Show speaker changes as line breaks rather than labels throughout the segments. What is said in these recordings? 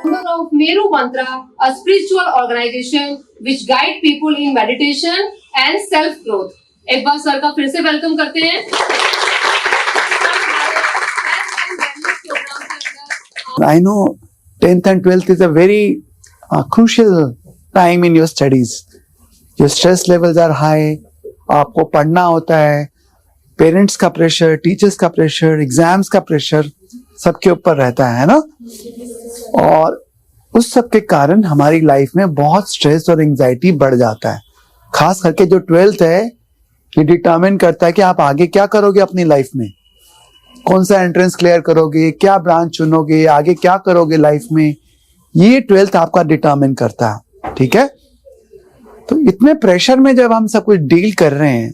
Founder of Meru Mantra, a spiritual organization which guide people in meditation and self growth. एक बार sir का फिर से welcome करते हैं।
I know 10th and 12th is a very crucial time in your studies. Your stress levels are high. आपको पढ़ना होता है, पेरेंट्स का प्रेशर, टीचर्स का प्रेशर, एग्जाम्स का प्रेशर सबके ऊपर रहता है ना। और उस सब के कारण हमारी लाइफ में बहुत स्ट्रेस और एंजाइटी बढ़ जाता है। खास करके जो 12th है, ये डिटरमिन करता है कि आप आगे क्या करोगे अपनी लाइफ में, कौन सा एंट्रेंस क्लियर करोगे, क्या ब्रांच चुनोगे, आगे क्या करोगे लाइफ में, ये 12th आपका डिटरमिन करता है। ठीक है, तो इतने प्रेशर में जब हम सब कुछ डील कर रहे हैं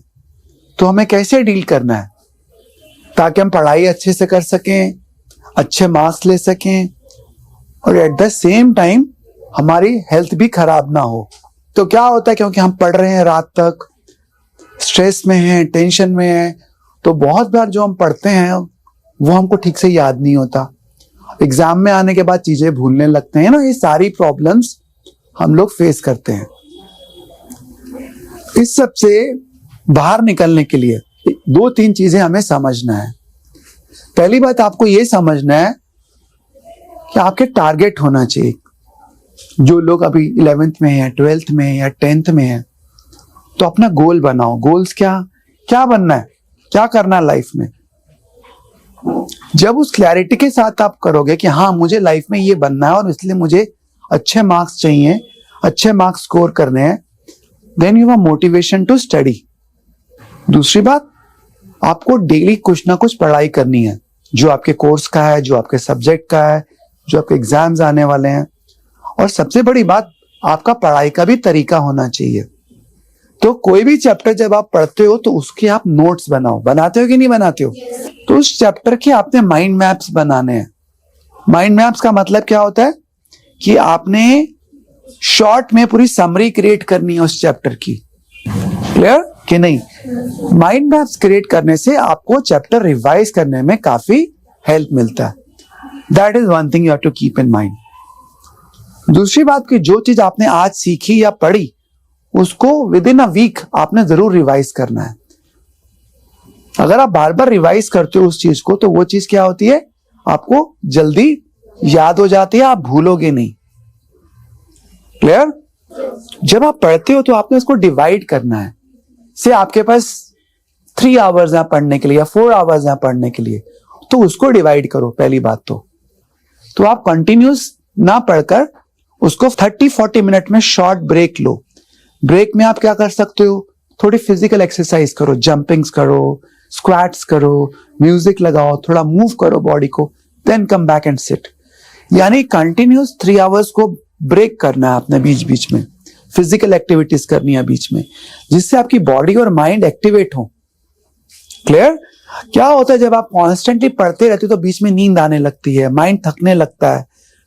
तो हमें कैसे डील करना है ताकि हम पढ़ाई अच्छे से कर सकें, अच्छे मार्क्स ले सकें और एट द सेम टाइम हमारी हेल्थ भी खराब ना हो। तो क्या होता है, क्योंकि हम पढ़ रहे हैं रात तक, स्ट्रेस में हैं, टेंशन में हैं, तो बहुत बार जो हम पढ़ते हैं वो हमको ठीक से याद नहीं होता। एग्जाम में आने के बाद चीजें भूलने लगते हैं ना। ये सारी प्रॉब्लम्स हम लोग फेस करते हैं। इस सब से बाहर निकलने के लिए 2-3 चीजें हमें समझना है। पहली बात आपको ये समझना है कि आपके टारगेट होना चाहिए। जो लोग अभी 11th में हैं, 12th में हैं या 10th में हैं, तो अपना गोल बनाओ। गोल्स क्या बनना है, क्या करना है लाइफ में। जब उस क्लैरिटी के साथ आप करोगे कि हाँ मुझे लाइफ में ये बनना है और इसलिए मुझे अच्छे मार्क्स चाहिए, अच्छे मार्क्स स्कोर करने हैं, then you have motivation to study. दूसरी बात, आपको डेली कुछ ना कुछ पढ़ाई करनी है, जो आपके कोर्स का है, जो आपके सब्जेक्ट का है, जो आपके एग्जाम्स आने वाले हैं। और सबसे बड़ी बात, आपका पढ़ाई का भी तरीका होना चाहिए। तो कोई भी चैप्टर जब आप पढ़ते हो तो उसके आप नोट्स बनाओ। बनाते हो कि नहीं बनाते हो? तो उस चैप्टर के आपने माइंड मैप्स बनाने हैं। माइंड मैप्स का मतलब क्या होता है कि आपने शॉर्ट में पूरी समरी क्रिएट करनी है उस चैप्टर की। क्लियर कि नहीं? माइंड मैप्स क्रिएट करने से आपको चैप्टर रिवाइज करने में काफी हेल्प मिलता है। That is one thing you have to keep in mind. दूसरी बात कि जो चीज आपने आज सीखी या पढ़ी उसको विद इन अ वीक आपने जरूर रिवाइज करना है। अगर आप बार बार रिवाइज करते हो उस चीज को तो वो चीज क्या होती है, आपको जल्दी याद हो जाती है, आप भूलोगे नहीं। क्लियर? जब आप पढ़ते हो तो आपने उसको डिवाइड करना है। से आपके पास 3 आवर्स हैं पढ़ने के लिए या 4 आवर्स हैं पढ़ने के लिए, तो उसको डिवाइड करो। पहली बात तो आप कंटिन्यूस ना पढ़कर उसको 30-40 मिनट में शॉर्ट ब्रेक लो। ब्रेक में आप क्या कर सकते हो, थोड़ी फिजिकल एक्सरसाइज करो, जंपिंग्स करो, स्क्वाट्स करो, म्यूजिक लगाओ, थोड़ा मूव करो बॉडी को, then come back and sit. यानी कंटिन्यूस 3 आवर्स को ब्रेक करना है आपने, बीच बीच में फिजिकल एक्टिविटीज करनी है बीच में, जिससे आपकी बॉडी और माइंड एक्टिवेट हो। क्लियर? क्या होता है जब आप कॉन्स्टेंटली पढ़ते रहते हो तो बीच में नींद आने लगती है, माइंड थकने लगता है,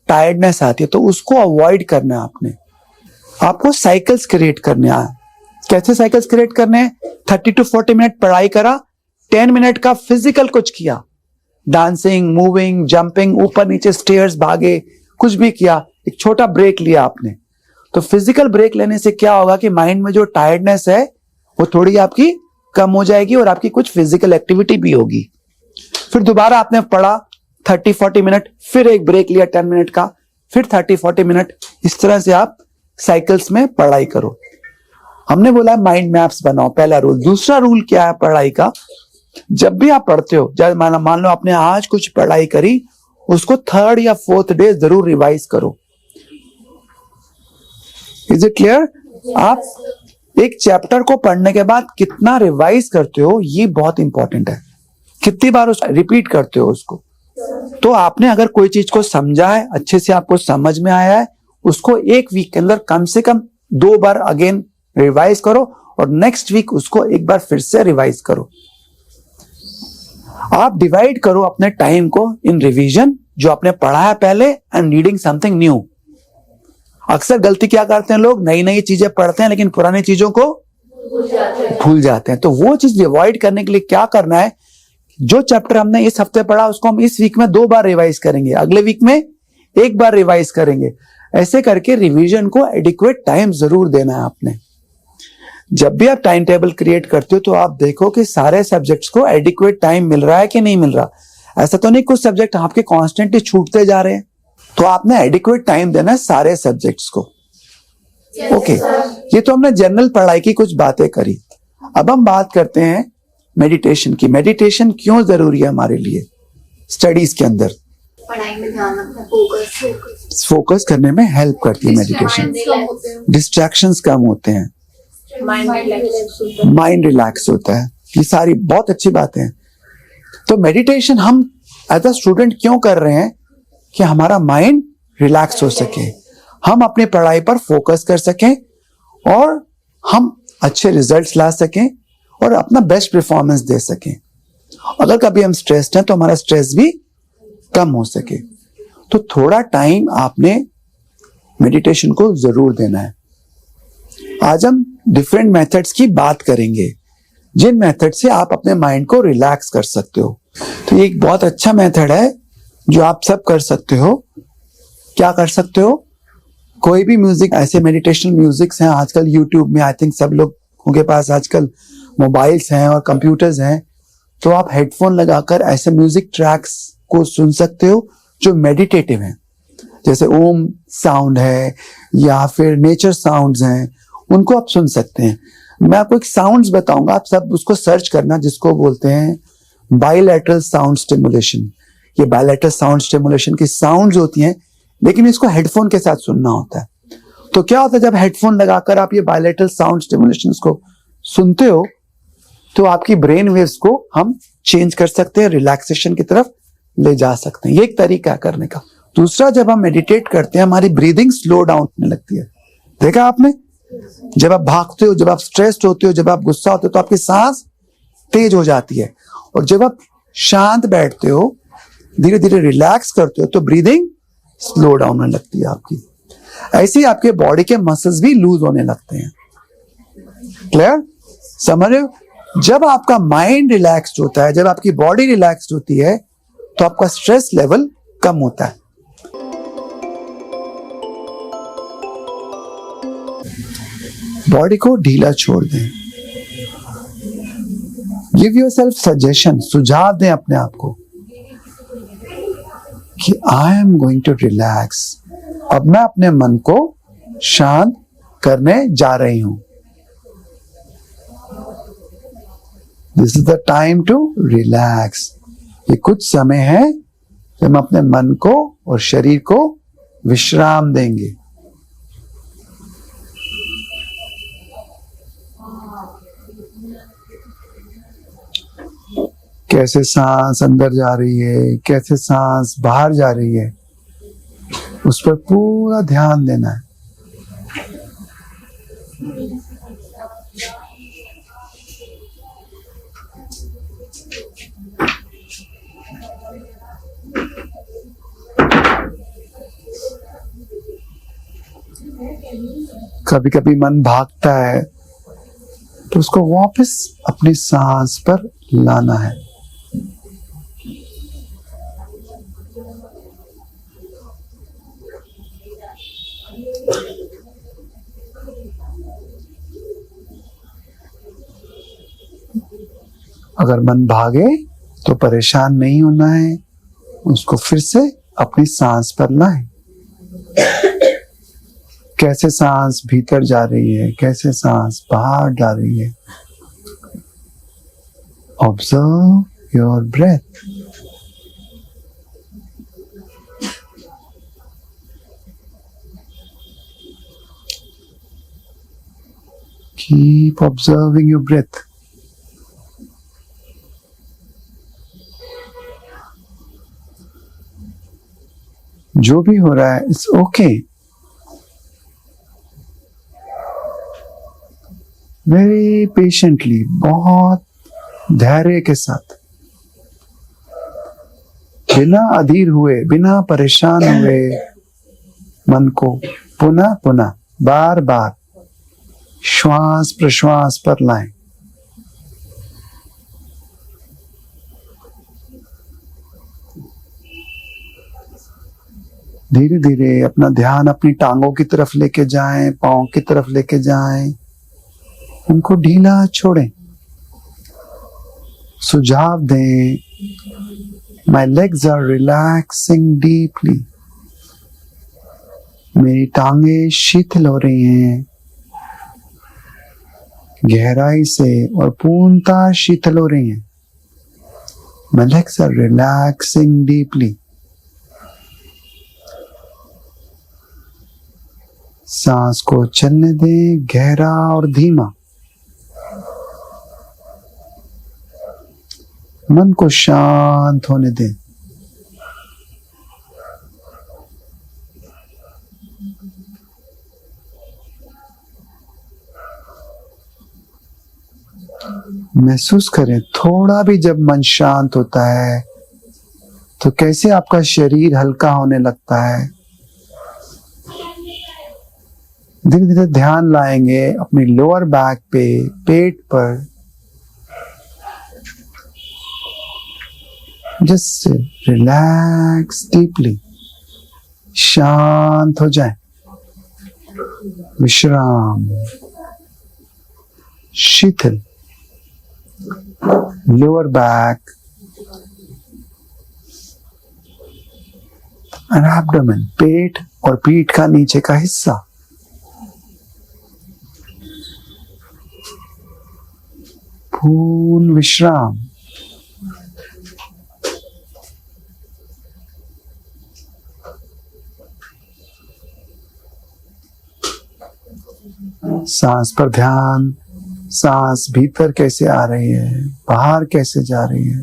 टायर्डनेस आती है, तो उसको अवॉइड करना है आपने। आपको साइकिल्स क्रिएट करने हैं। कैसे साइकिल्स क्रिएट करने हैं? 30 to 40 मिनट पढ़ाई करा, 10 मिनट का फिजिकल कुछ किया, डांसिंग, मूविंग, जंपिंग, ऊपर नीचे स्टेयर्स भागे, कुछ भी किया, एक छोटा ब्रेक लिया आपने। तो फिजिकल ब्रेक लेने से क्या होगा कि माइंड में जो टायर्डनेस है वो थोड़ी आपकी कम हो जाएगी और आपकी कुछ फिजिकल एक्टिविटी भी होगी। फिर दोबारा आपने पढ़ा 30-40 मिनट, फिर एक ब्रेक लिया 10 मिनट का, फिर 30-40 मिनट। इस तरह से आप साइकिल्स में पढ़ाई करो। हमने बोला माइंड मैप्स बनाओ, पहला रूल। दूसरा रूल क्या है पढ़ाई का? जब भी आप पढ़ते हो, जब मान लो आपने आज कुछ पढ़ाई करी, उसको 3rd या 4th डे जरूर रिवाइज करो। Is it clear? आप एक चैप्टर को पढ़ने के बाद कितना रिवाइज करते हो ये बहुत इंपॉर्टेंट है। कितनी बार उसको रिपीट करते हो उसको। तो आपने अगर कोई चीज को समझा है, अच्छे से आपको समझ में आया है, उसको एक वीक के अंदर कम से कम 2 बार अगेन रिवाइज करो और नेक्स्ट वीक उसको एक बार फिर से रिवाइज करो। आप डिवाइड करो अपने टाइम को इन रिवीजन, जो आपने पढ़ा है पहले, एंड रीडिंग समथिंग न्यू। अक्सर गलती क्या करते हैं लोग, नई नई चीजें पढ़ते हैं लेकिन पुरानी चीजों को भूल जाते हैं। तो वो चीज अवॉइड करने के लिए क्या करना है, जो चैप्टर हमने इस हफ्ते पढ़ा उसको हम इस वीक में 2 बार रिवाइज करेंगे, अगले वीक में एक बार रिवाइज करेंगे। ऐसे करके रिवीजन को एडिक्वेट टाइम जरूर देना है आपने। जब भी आप टाइम टेबल क्रिएट करते हो तो आप देखो कि सारे सब्जेक्ट्स को एडिक्वेट टाइम मिल रहा है कि नहीं मिल रहा। ऐसा तो नहीं कुछ सब्जेक्ट आपके कॉन्स्टेंटली छूटते जा रहे हैं, तो आपने एडिक्वेट टाइम देना है सारे सब्जेक्ट्स को। ओके, ये तो हमने जनरल पढ़ाई की कुछ बातें करी। अब हम बात करते हैं मेडिटेशन की। मेडिटेशन क्यों जरूरी है हमारे लिए स्टडीज के अंदर?
पढ़ाई में ध्यान रखना,
फोकस करने में हेल्प करती है मेडिटेशन। डिस्ट्रैक्शंस कम होते हैं, माइंड रिलैक्स होता है। ये सारी बहुत अच्छी बातें हैं। तो मेडिटेशन हम एज अ स्टूडेंट क्यों कर रहे हैं? कि हमारा माइंड रिलैक्स हो सके, हम अपनी पढ़ाई पर फोकस कर सकें और हम अच्छे रिजल्ट्स ला सकें और अपना बेस्ट परफॉर्मेंस दे सकें। अगर कभी हम स्ट्रेस्ड हैं तो हमारा स्ट्रेस भी कम हो सके। तो थोड़ा टाइम आपने मेडिटेशन को जरूर देना है। आज हम डिफरेंट मेथड्स की बात करेंगे जिन मेथड से आप अपने माइंड को रिलैक्स कर सकते हो। तो ये एक बहुत अच्छा मेथड है जो आप सब कर सकते हो। क्या कर सकते हो? कोई भी म्यूजिक, ऐसे मेडिटेशनल म्यूजिक्स हैं आजकल यूट्यूब में, आई थिंक सब लोगों के पास आजकल मोबाइल्स हैं और कंप्यूटर्स हैं, तो आप हेडफोन लगाकर ऐसे म्यूजिक ट्रैक्स को सुन सकते हो जो मेडिटेटिव हैं। जैसे ओम साउंड है या फिर नेचर साउंड्स हैं, उनको आप सुन सकते हैं। मैं आपको एक साउंड्स बताऊंगा, आप सब उसको सर्च करना, जिसको बोलते हैं बायलैटरल साउंड स्टिमुलेशन। ये बायलैटरल साउंड स्टिमुलेशन की साउंड्स होती हैं, लेकिन इसको हेडफोन के साथ सुनना होता है। तो क्या होता है, जब हेडफोन लगाकर आप ये बायलैटरल साउंड स्टिमुलेशन को सुनते हो तो आपकी ब्रेन वेव्स को हम चेंज कर सकते हैं, रिलैक्सेशन की तरफ ले जा सकते हैं। ये एक तरीका है करने का। दूसरा, जब हम मेडिटेट करते हैं हमारी ब्रीदिंग स्लो डाउन होने लगती है। देखा आपने? जब आप भागते हो, जब आप स्ट्रेस्ड होते हो, जब आप गुस्सा होते हो तो आपकी सांस तेज हो जाती है, और जब आप शांत बैठते हो, धीरे धीरे रिलैक्स करते हो, तो ब्रीदिंग स्लो डाउन होने लगती है आपकी। ऐसे ही आपके बॉडी के मसल्स भी लूज होने लगते हैं। क्लियर? समझ रहे हो? जब आपका माइंड रिलैक्स्ड होता है, जब आपकी बॉडी रिलैक्स्ड होती है, तो आपका स्ट्रेस लेवल कम होता है। बॉडी को ढीला छोड़ दें। गिव योरसेल्फ सजेशन, सुझाव दें अपने आप को कि I am going to relax. अब मैं अपने मन को शांत करने जा रही हूं। This is the time to relax. ये कुछ समय है जब हम अपने मन को और शरीर को विश्राम देंगे। कैसे सांस अंदर जा रही है, कैसे सांस बाहर जा रही है, उस पर पूरा ध्यान देना है। कभी कभी मन भागता है तो उसको वापस अपनी सांस पर लाना है। अगर मन भागे तो परेशान नहीं होना है, उसको फिर से अपनी सांस पर लाएं। कैसे सांस भीतर जा रही है, कैसे सांस बाहर जा रही है। Observe your breath. Keep observing your breath. जो भी हो रहा है इट्स ओके। वेरी पेशेंटली, बहुत धैर्य के साथ, बिना अधीर हुए, बिना परेशान हुए, मन को पुनः पुनः बार बार श्वास प्रश्वास पर लाएं। धीरे धीरे अपना ध्यान अपनी टांगों की तरफ लेके जाएं, पांव की तरफ लेके जाएं, उनको ढीला छोड़ें, सुझाव दें, my legs are relaxing deeply, मेरी टांगे शीतल हो रही हैं गहराई से और पूर्णतः शीतल हो रही हैं। My legs are relaxing deeply. सांस को चलने दें गहरा और धीमा। मन को शांत होने दें। महसूस करें थोड़ा भी जब मन शांत होता है तो कैसे आपका शरीर हल्का होने लगता है। धीरे धीरे ध्यान लाएंगे अपनी लोअर बैक पे, पेट पर। जस्ट रिलैक्स डीपली, शांत हो जाए, विश्राम, शीतल। लोअर बैक एंड एब्डोमेन, पेट और पीठ का नीचे का हिस्सा। पूर्ण विश्राम। सांस पर ध्यान, सांस भीतर कैसे आ रही है, बाहर कैसे जा रही है।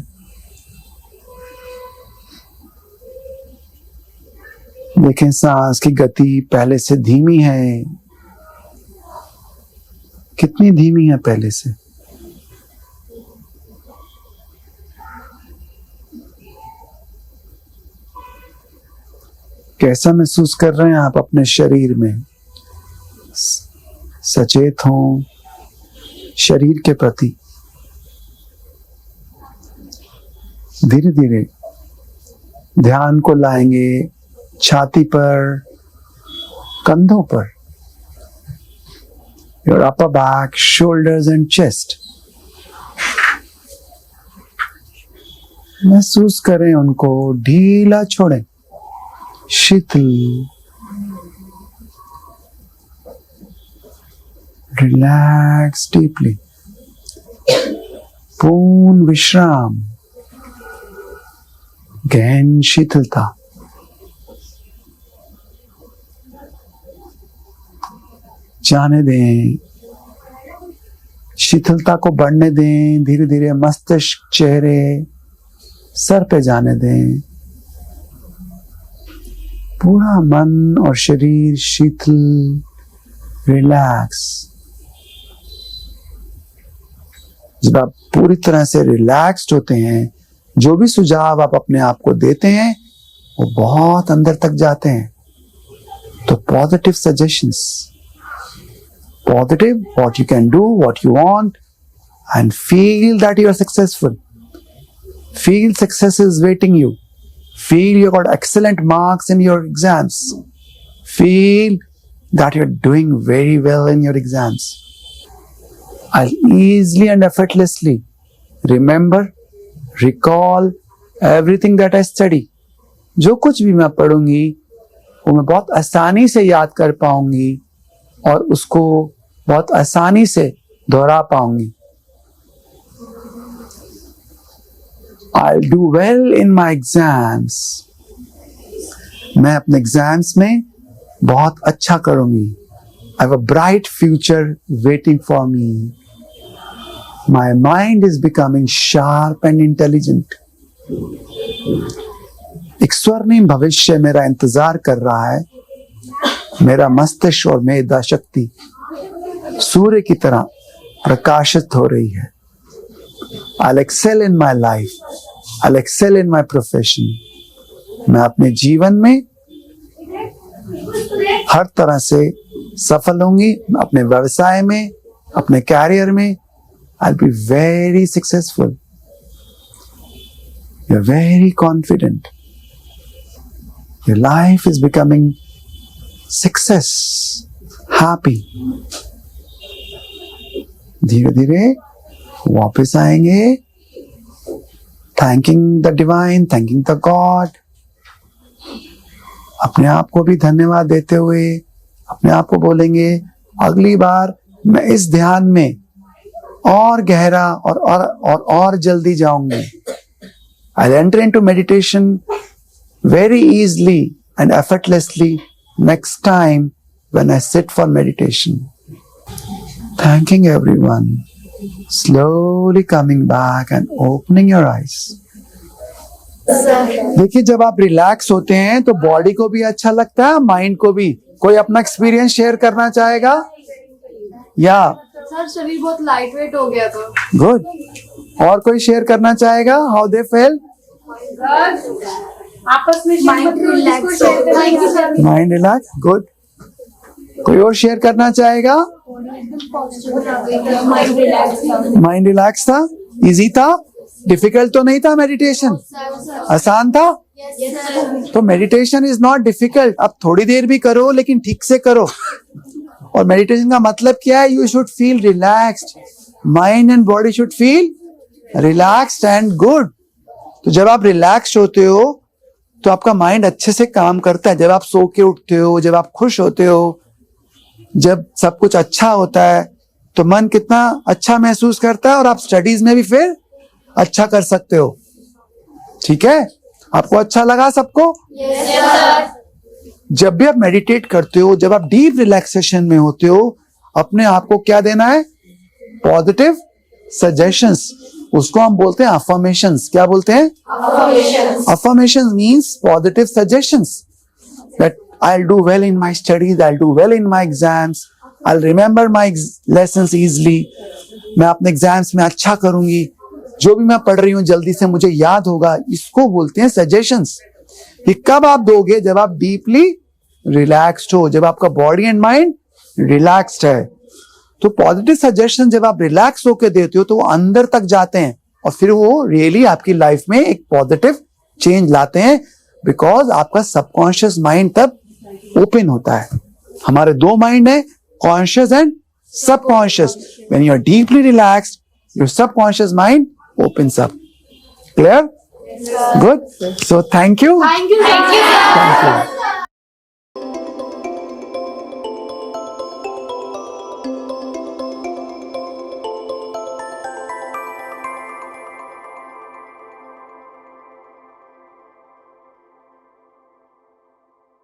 देखें सांस की गति पहले से धीमी है, कितनी धीमी है पहले से। कैसा महसूस कर रहे हैं आप अपने शरीर में। सचेत हों शरीर के प्रति। धीरे धीरे ध्यान को लाएंगे छाती पर, कंधों पर, your upper back, shoulders and chest. महसूस करें उनको, ढीला छोड़ें, शीतल, रिलैक्स डीपली, पूर्ण विश्राम, गहन शीतलता। जाने दें, शीतलता को बढ़ने दें। धीरे धीरे मस्तिष्क, चेहरे, सर पे जाने दें। पूरा मन और शरीर शीतल, रिलैक्स। जब आप पूरी तरह से रिलैक्स्ड होते हैं, जो भी सुझाव आप अपने आप को देते हैं वो बहुत अंदर तक जाते हैं। तो positive suggestions, positive, what you can do, what you want, and feel that you are successful. Feel success is waiting you. Feel you got excellent marks in your exams. Feel that you're doing very well in your exams. I'll easily and effortlessly remember, recall everything that I study. जो कुछ भी मैं पढ़ूंगी वो मैं बहुत आसानी से याद कर पाऊंगी और उसको बहुत आसानी से दोहरा पाऊंगी। I'll do well in my exams. मैं अपने एग्जाम्स में बहुत अच्छा करूंगी। I have a bright future waiting for me. My mind is becoming sharp and intelligent. एक स्वर्णिम भविष्य मेरा इंतजार कर रहा है। मेरा मस्तिष्क और मेधा शक्ति सूर्य की तरह प्रकाशित हो रही है। I'll excel in my life. I'll excel in my profession. मैं अपने जीवन में हर तरह से सफल होंगी। अपने व्यवसाय में, अपने कैरियर में I'll be very successful. You're very confident. your life is becoming success, happy. धीरे धीरे वापस आएंगे, thanking the divine, thanking the God. अपने आप को भी धन्यवाद देते हुए अपने आप को बोलेंगे, अगली बार मैं इस ध्यान में और गहरा और जल्दी जाऊंगी. I'll enter into meditation very easily and effortlessly next time when I sit for meditation. Thanking everyone. Slowly coming back and opening your eyes. देखिए, जब आप रिलैक्स होते हैं तो बॉडी को भी अच्छा लगता है, माइंड को भी. कोई अपना एक्सपीरियंस शेयर करना चाहेगा? या
सर शरीर बहुत लाइट वेट हो गया था.
गुड. और कोई शेयर करना चाहेगा? How they fail?
आपस में
mind relax.
Mind relax. Good. कोई और शेयर करना चाहेगा?
Mind relax.
माइंड रिलैक्स था. इजी था? डिफिकल्ट तो नहीं था मेडिटेशन? आसान था? तो मेडिटेशन इज नॉट डिफिकल्ट. अब थोड़ी देर भी करो लेकिन ठीक से करो. और मेडिटेशन का मतलब क्या है? You should feel relaxed. Mind and body should feel relaxed and good. तो जब आप रिलैक्स्ड होते हो तो आपका माइंड अच्छे से काम करता है. जब आप सो के उठते हो, जब आप खुश होते हो, जब सब कुछ अच्छा होता है तो मन कितना अच्छा महसूस करता है और आप स्टडीज में भी फिर अच्छा कर सकते हो. ठीक है? आपको अच्छा लगा सबको? जब भी आप मेडिटेट करते हो, जब आप डीप रिलैक्सेशन में होते हो, अपने आप को क्या देना है? Positive suggestions. उसको हम बोलते हैं अफर्मेशंस. क्या बोलते हैं? Affirmations means positive suggestions. That I'll do well in my studies, I'll do well in my exams, I'll remember my lessons easily. मैं अपने एग्जाम्स में अच्छा करूंगी, जो भी मैं पढ़ रही हूँ जल्दी से मुझे याद होगा. इसको बोलते हैं सजेशंस. ये कब आप दोगे? जब आप डीपली रिलैक्स्ड हो, जब आपका बॉडी एंड माइंड रिलैक्स्ड है. तो पॉजिटिव सजेशन जब आप रिलैक्स होकर देते हो तो वो अंदर तक जाते हैं और फिर वो रियली आपकी लाइफ में एक पॉजिटिव चेंज लाते हैं. बिकॉज आपका सबकॉन्शियस माइंड तब ओपन होता है. हमारे दो माइंड है, conscious and subconscious. When you are deeply relaxed, your subconscious mind opens up. Clear? Good. So thank you.
Thank you.
Thank you.